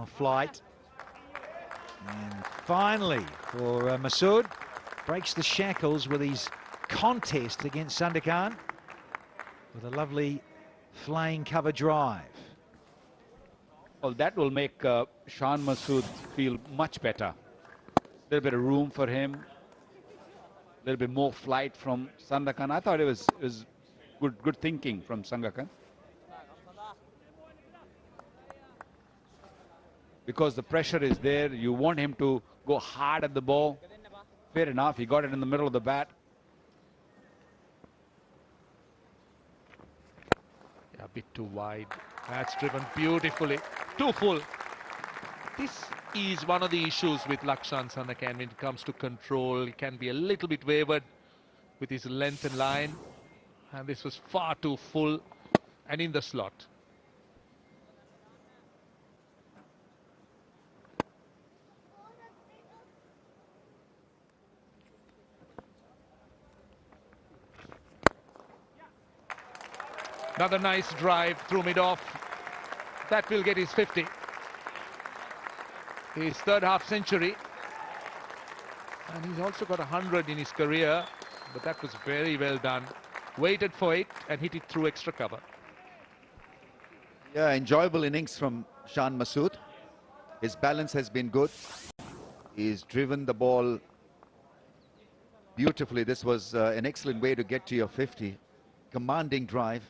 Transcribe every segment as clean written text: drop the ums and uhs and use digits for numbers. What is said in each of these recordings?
on flight. And finally, for Masood, breaks the shackles with his contest against Sandakan with a lovely flaying cover drive. Well, that will make Shan Masood feel much better. A little bit of room for him, a little bit more flight from Sandakan. I thought it was good thinking from Sandakan. Because the pressure is there, you want him to go hard at the ball. Fair enough, he got it in the middle of the bat. Yeah, a bit too wide. That's driven beautifully. Too full. This is one of the issues with Lakshan Sandakan when it comes to control. He can be a little bit wavered with his length and line. And this was far too full and in the slot. Another nice drive through mid-off. That will get his 50. His third half century. And he's also got 100 in his career. But that was very well done. Waited for it and hit it through extra cover. Yeah, enjoyable innings from Shan Masood. His balance has been good. He's driven the ball beautifully. This was an excellent way to get to your 50. Commanding drive.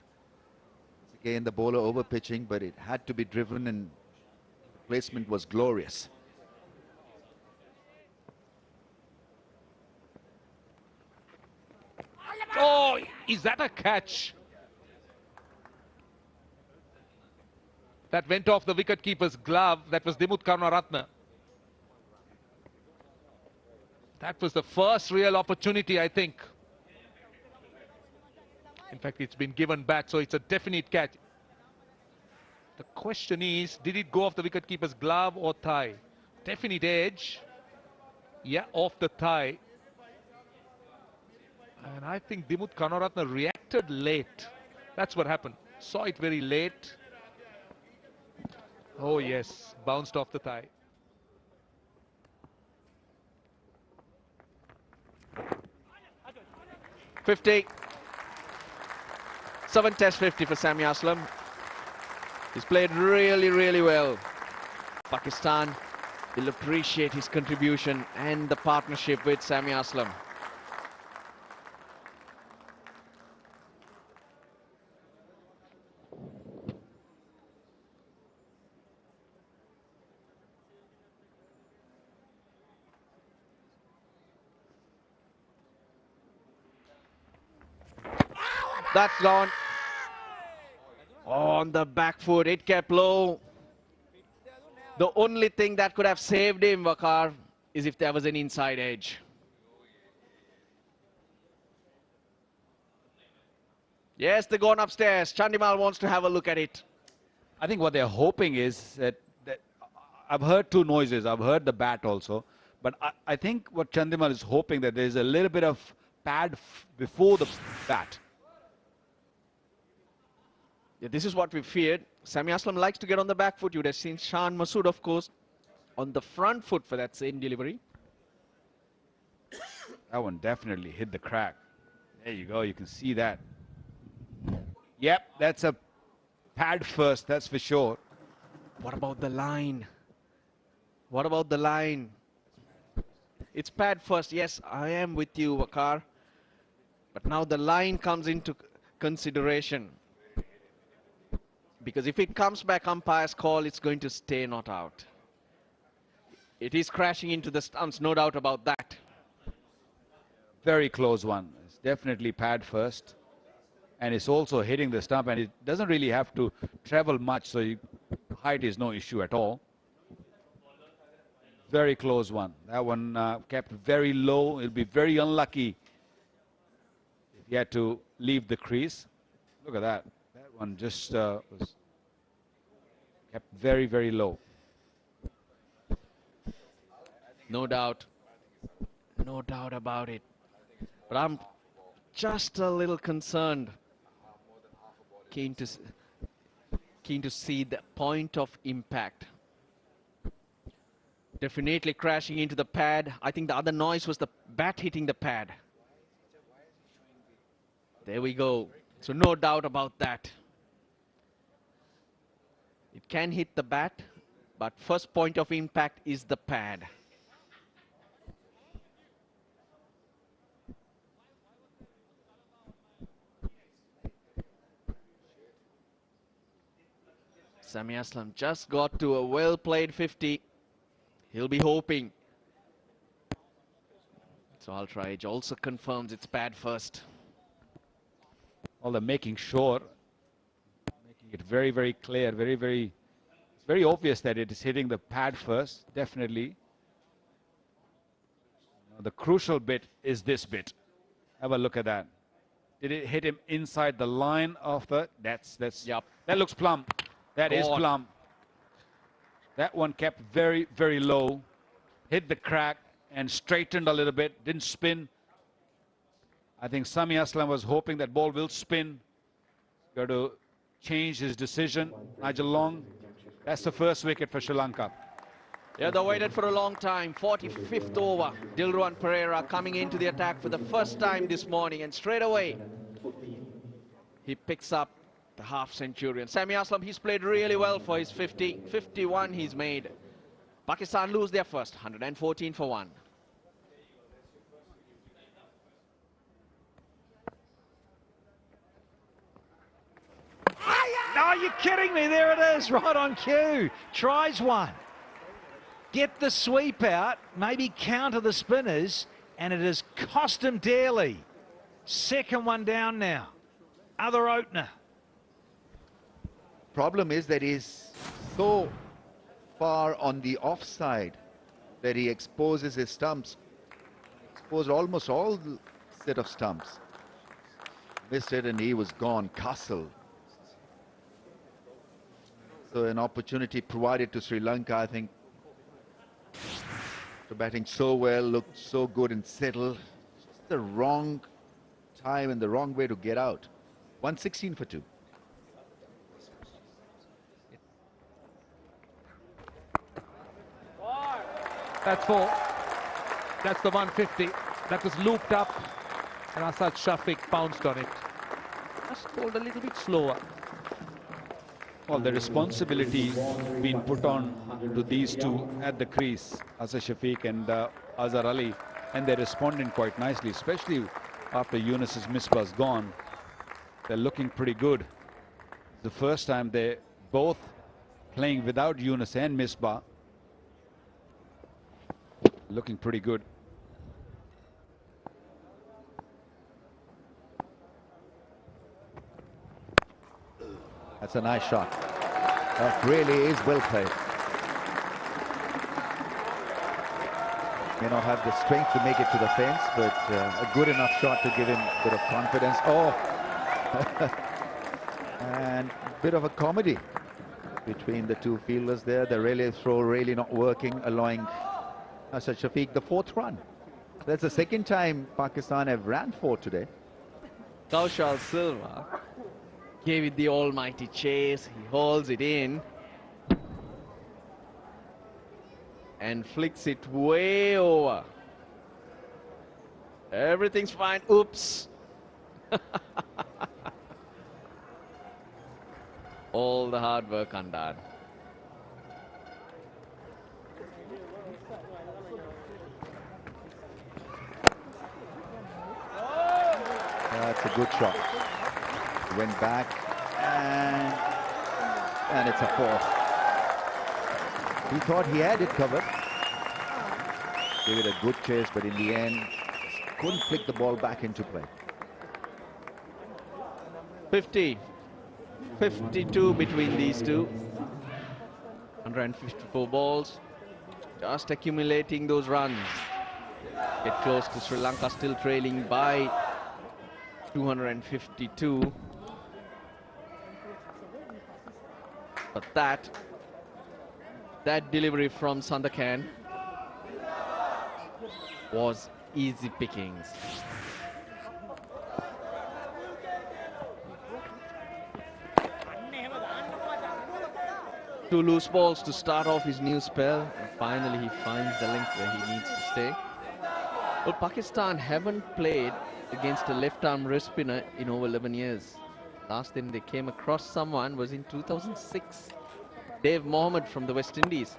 Again, the bowler over pitching, but it had to be driven and placement was glorious. Oh, is that a catch? That went off the wicketkeeper's glove. That was Dimut Karunaratne. That was the first real opportunity, I think. In fact, it's been given back, so it's a definite catch. The question is, did it go off the wicketkeeper's glove or thigh? Definite edge. Yeah, off the thigh. And I think Dimut Karunaratne reacted late. That's what happened. Saw it very late. Oh yes, bounced off the thigh. .50. 7 Test 50 for Sami Arslan. He's played really, really well. Pakistan will appreciate his contribution and the partnership with Sami Arslan. That's gone. On the back foot, it kept low. The only thing that could have saved him, Waqar, is if there was an inside edge. Yes, they're gone upstairs. Chandimal wants to have a look at it. I think what they're hoping is that I've heard two noises. I've heard the bat also. But I think what Chandimal is hoping that there's a little bit of pad before the bat. Yeah, this is what we feared. Sami Arslan likes to get on the back foot. You would have seen Shan Masood, of course, on the front foot for that same delivery. That one definitely hit the crack. There you go. You can see that. Yep, that's a pad first, that's for sure. What about the line? What about the line? It's pad first. Yes, I am with you, Waqar. But now the line comes into consideration. Because if it comes back umpire's call, it's going to stay not out. It is crashing into the stumps, no doubt about that. Very close one. It's definitely pad first. And it's also hitting the stump, and it doesn't really have to travel much, so height is no issue at all. Very close one. That one kept very low. It'll be very unlucky if he had to leave the crease. Look at that. That one just was kept very, very low. No doubt. No doubt about it. But I'm just a little concerned. Keen to see the point of impact. Definitely crashing into the pad. I think the other noise was the bat hitting the pad. There we go. So no doubt about that. It can hit the bat, but first point of impact is the pad. Sami Arslan just got to a well-played 50. He'll be hoping. So Ultra Edge also confirms it's pad first. Well, they're making sure, making it very, very clear, it's very obvious that it is hitting the pad first, definitely. Now, the crucial bit is this bit. Have a look at that. Did it hit him inside the line of the... Yep. That looks plumb. That is plumb. That one kept very, very low. Hit the crack and straightened a little bit. Didn't spin. I think Sami Arslan was hoping that ball will spin. Got to change his decision. Nigel Long. That's the first wicket for Sri Lanka. Yeah, they waited for a long time. 45th over. Dilruwan Pereira coming into the attack for the first time this morning, and straight away he picks up the half centurion. Sami Arslan, he's played really well for his 50. 51 he's made. Pakistan lose their first, 114 for 1. No, you're kidding me. There it is, right on cue. Tries one. Get the sweep out, maybe counter the spinners, and it has cost him dearly. Second one down now. Other opener. Problem is that he's so far on the offside that he exposes his stumps. Exposed almost all the set of stumps. Missed it and he was gone. Castle. So an opportunity provided to Sri Lanka, I think. So batting so well, looked so good and settled. Just the wrong time and the wrong way to get out. 116 for 2. That's 4. That's the 150. That was looped up, and Asad Shafiq pounced on it. Just bowled a little bit slower. Well, the responsibility being put on to these two at the crease, Asad Shafiq and Azhar Ali, and they're responding quite nicely, especially after Yunus's misbah's gone. They're looking pretty good. The first time they're both playing without Yunus and misbah. Looking pretty good. That's a nice shot. That really is well played. May not have the strength to make it to the fence, but a good enough shot to give him a bit of confidence. Oh! And a bit of a comedy between the two fielders there. The relay throw really not working, allowing Asad Shafiq the 4th run. That's the second time Pakistan have ran 4 today. Kaushal Silva gave it the almighty chase. He holds it in and flicks it way over. Everything's fine. Oops. All the hard work undone. That's a good shot. Went back and it's a 4th. He thought he had it covered. Gave it a good chase, but in the end couldn't flick the ball back into play. 50. 52 between these two. 154 balls. Just accumulating those runs. Get close to Sri Lanka, still trailing by 252. But that delivery from Sandakan was easy pickings. 2 loose balls to start off his new spell, and finally he finds the length where he needs to stay. Well, Pakistan haven't played against a left-arm wrist spinner in over 11 years. Last time they came across someone was in 2006. Dave Mohammed from the West Indies.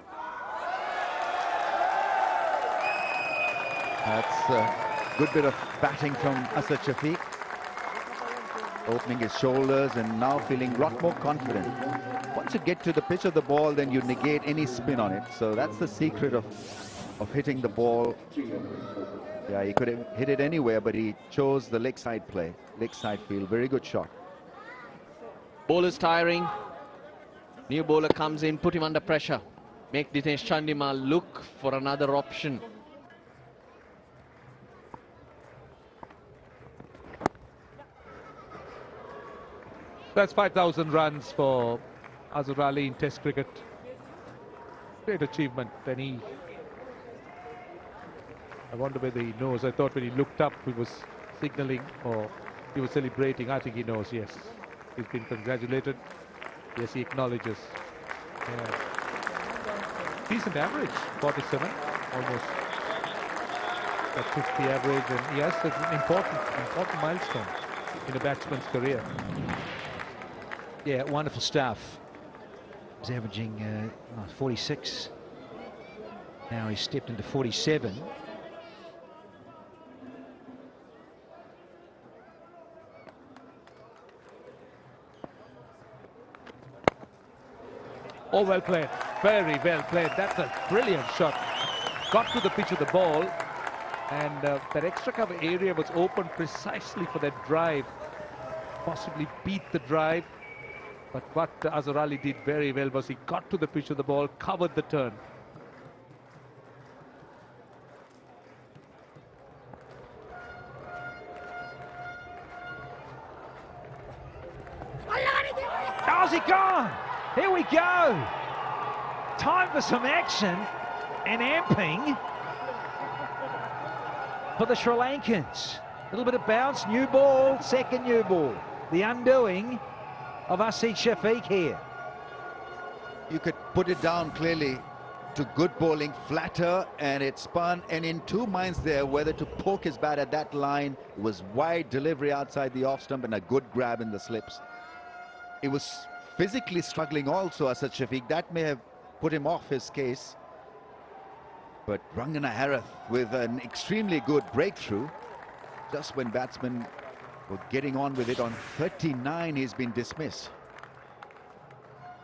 That's a good bit of batting from Asad Shafiq. Opening his shoulders and now feeling a lot more confident. Once you get to the pitch of the ball, then you negate any spin on it. So that's the secret of hitting the ball. Yeah, he could have hit it anywhere, but he chose the leg side play, leg side field. Very good shot. Bowler's tiring. New bowler comes in, put him under pressure. Make Dinesh Chandimal look for another option. That's 5,000 runs for Azhar Ali in Test cricket. Great achievement. Then I wonder whether he knows. I thought when he looked up, he was signalling or he was celebrating. I think he knows, yes. He's been congratulated. Yes, he acknowledges. Decent average, 47, almost that 50 average. And yes, that's an important milestone in a batsman's career. Yeah, wonderful stuff. He's averaging 46. Now he's stepped into 47. Oh, well played. Very well played. That's a brilliant shot. Got to the pitch of the ball, and that extra cover area was open precisely for that drive. Possibly beat the drive. But what Azhar Ali did very well was he got to the pitch of the ball, covered the turn. How's he gone? Here we go. Time for some action and amping for the Sri Lankans. A little bit of bounce, new ball, second new ball. The undoing of Asad Shafiq here. You could put it down clearly to good bowling, flatter, and it spun, and in 2 minds there whether to poke his bat at that line. It was wide delivery outside the off stump and a good grab in the slips. It was physically struggling also, Asad Shafiq. That may have put him off his case. But Rangana Herath with an extremely good breakthrough. Just when batsmen were getting on with it on 39, he's been dismissed.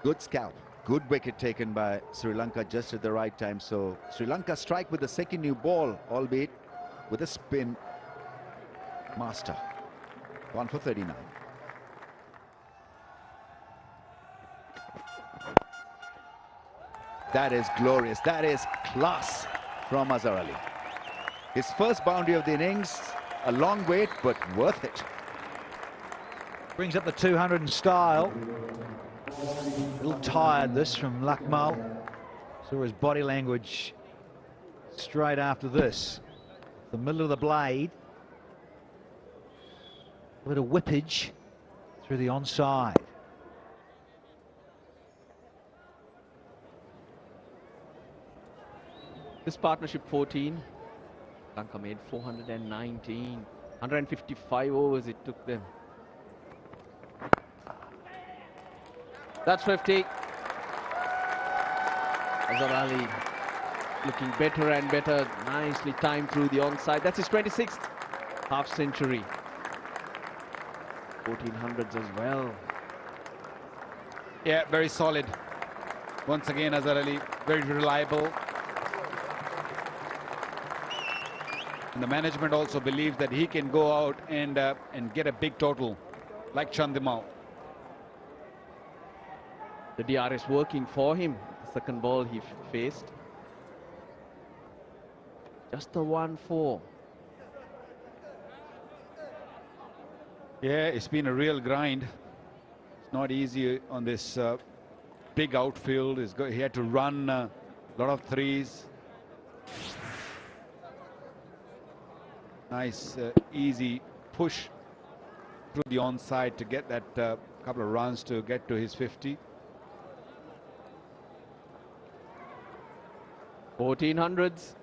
Good scalp. Good wicket taken by Sri Lanka just at the right time. So Sri Lanka strike with the second new ball, albeit with a spin master. Gone for 39. That is glorious. That is class from Azhar Ali. His first boundary of the innings, a long wait, but worth it. Brings up the 200 in style. A little tired this from Lakmal. Saw his body language straight after this. The middle of the blade. A bit of whippage through the onside. This partnership 14. Lanka made 419. 155 overs it took them. That's 50. Azhar Ali looking better and better. Nicely timed through the onside. That's his 26th half century. 1400s as well. Yeah, very solid. Once again, Azhar Ali, very reliable. And the management also believes that he can go out and get a big total, like Chandimal. The DRS working for him. The second ball he faced. Just a 1-4. Yeah, it's been a real grind. It's not easy on this big outfield. He had to run a lot of threes. Nice, easy push through the onside to get that couple of runs to get to his 50. 1400s.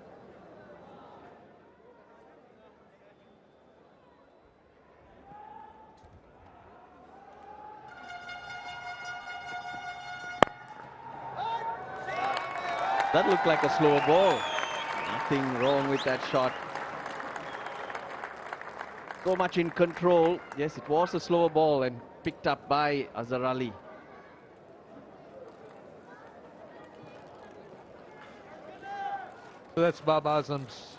That looked like a slower ball. Nothing wrong with that shot. So much in control. Yes, it was a slower ball and picked up by Azhar Ali. So that's Babar Azam's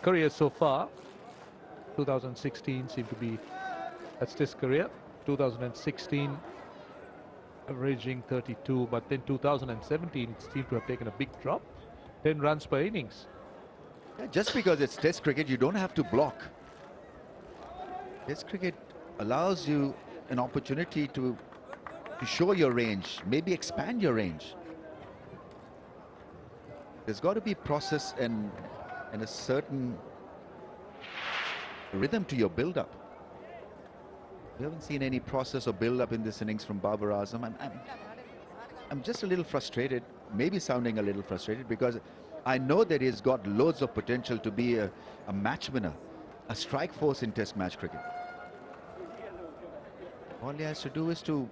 career so far. 2016 seemed to be, that's his career. 2016 averaging 32, but then 2017 seemed to have taken a big drop. 10 runs per innings. Yeah, just because it's Test cricket, you don't have to block. Test cricket allows you an opportunity to show your range, maybe expand your range. There's got to be process and a certain rhythm to your build-up. We haven't seen any process or build-up in this innings from Babar Azam. I'm just a little frustrated, maybe sounding a little frustrated, because I know that he's got loads of potential to be a match winner, a strike force in Test match cricket. All he has to do is to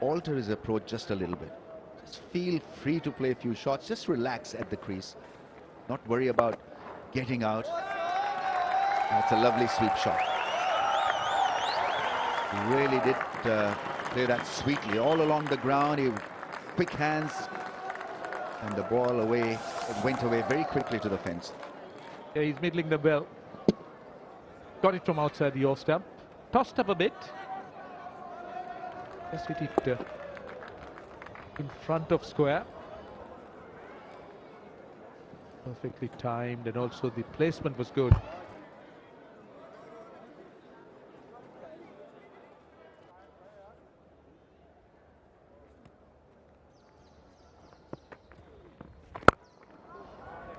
alter his approach just a little bit. Just feel free to play a few shots. Just relax at the crease. Not worry about getting out. That's a lovely sweep shot. He really did play that sweetly. All along the ground, he quick hands. And the ball away, it went away very quickly to the fence. Yeah, he's middling the bell. Got it from outside the off stump. Tossed up a bit. Just hit it in front of square. Perfectly timed, and also the placement was good.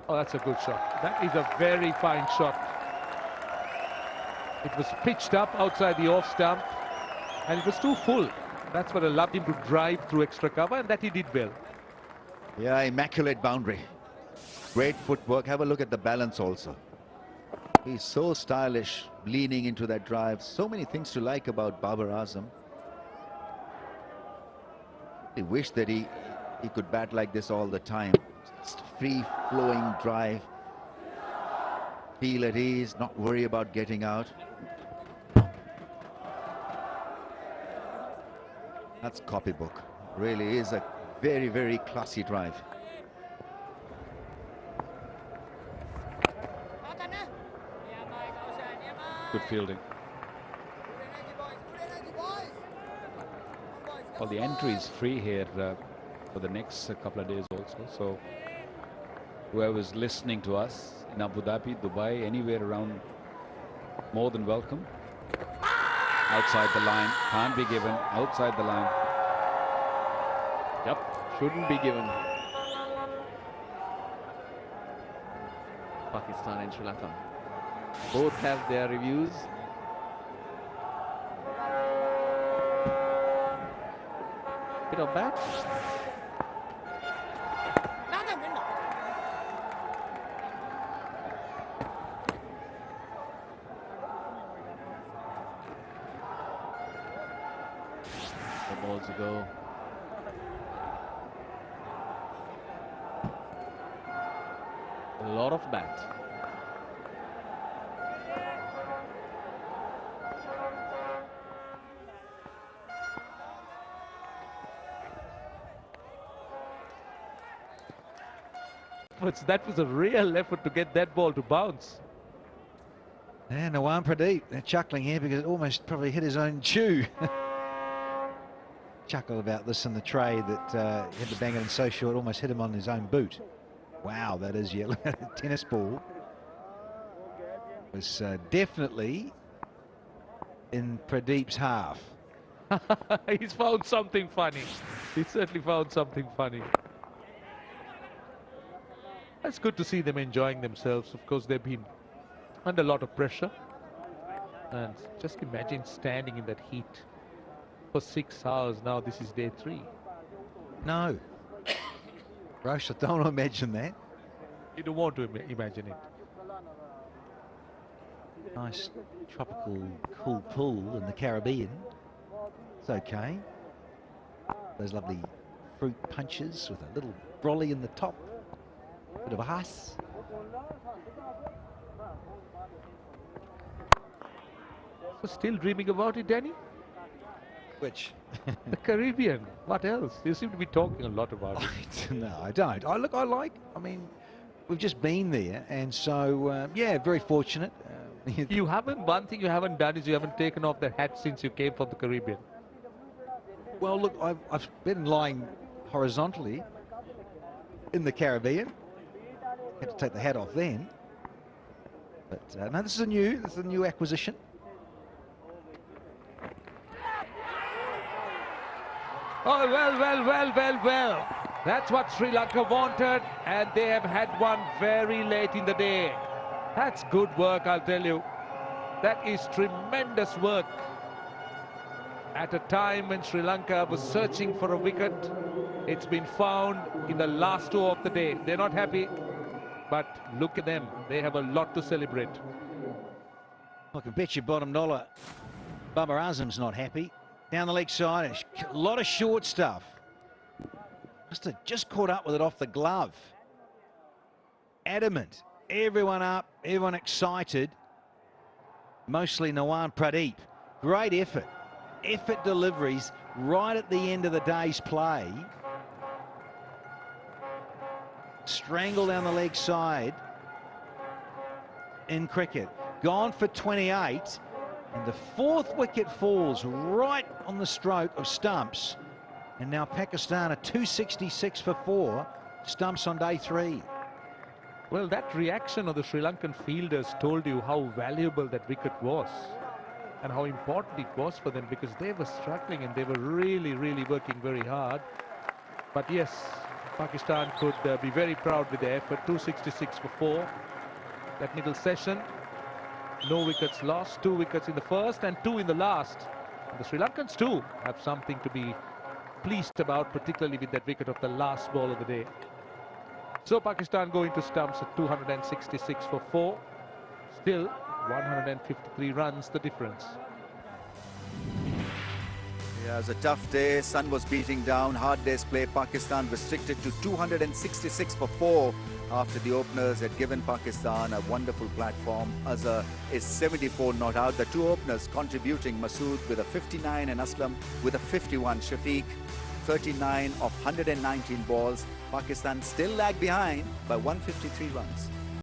Oh, that's a good shot. That is a very fine shot. It was pitched up outside the off stump, and it was too full. That's what allowed him to drive through extra cover, and that he did well. Yeah, immaculate boundary. Great footwork. Have a look at the balance also. He's so stylish, leaning into that drive. So many things to like about Babar Azam. I wish that he could bat like this all the time. Just free-flowing drive. Feel at ease, not worry about getting out. That's copybook. Really is a very, very classy drive. Good fielding. Well, the entry is free here for the next couple of days also. So whoever's listening to us in Abu Dhabi, Dubai, anywhere around, more than welcome. Outside the line, can't be given. Outside the line. Yep, shouldn't be given. Pakistan and Sri Lanka both have their reviews. Bit of bat. The balls go. A lot of bat. That was a real effort to get that ball to bounce. And Nawam Pradeep, they're chuckling here because it almost probably hit his own shoe. Chuckle about this in the tray that hit the bang it in so short, almost hit him on his own boot. Wow, that is yellow. Tennis ball was definitely in Pradeep's half. He's found something funny. He certainly found something funny. It's good to see them enjoying themselves. Of course, they've been under a lot of pressure. And just imagine standing in that heat for 6 hours. Now this is day 3. No. Roche, I don't want to imagine that. You don't want to imagine it. Nice tropical cool pool in the Caribbean. It's okay. Those lovely fruit punches with a little brolly in the top. Bit of a huss. So still dreaming about it, Danny? Which? The Caribbean. What else? You seem to be talking a lot about it. No, I don't. I mean, we've just been there, and so, yeah, very fortunate. One thing you haven't done is you haven't taken off the hat since you came from the Caribbean. Well, look, I've been lying horizontally in the Caribbean. Had to take the hat off then. But no, this is a new acquisition. Oh, well. That's what Sri Lanka wanted, and they have had one very late in the day. That's good work, I'll tell you. That is tremendous work. At a time when Sri Lanka was searching for a wicket, it's been found in the last over of the day. They're not happy, but look at them. They have a lot to celebrate. I can bet you bottom dollar Bummer Azam's not happy. Down the leg side, a lot of short stuff. Must have just caught up with it off the glove. Adamant. Everyone up, everyone excited. Mostly Nawan Pradeep. Great effort. Effort deliveries right at the end of the day's play. Strangle down the leg side in cricket. Gone for 28. And the fourth wicket falls right on the stroke of stumps. And now Pakistan are 266 for 4. Stumps on day 3. Well, that reaction of the Sri Lankan fielders told you how valuable that wicket was and how important it was for them, because they were struggling and they were really working very hard. But yes, Pakistan could be very proud with their effort. 266 for 4. That middle session, no wickets lost. 2 wickets in the first and 2 in the last. And the Sri Lankans too have something to be pleased about, particularly with that wicket of the last ball of the day. So Pakistan going to stumps at 266 for 4. Still 153 runs the difference. Yeah, it was a tough day. Sun was beating down. Hard day's play. Pakistan restricted to 266 for 4 after the openers had given Pakistan a wonderful platform. Azhar is 74 not out. The 2 openers contributing, Masood with a 59 and Aslam with a 51. Shafiq 39 of 119 balls. Pakistan still lag behind by 153 runs.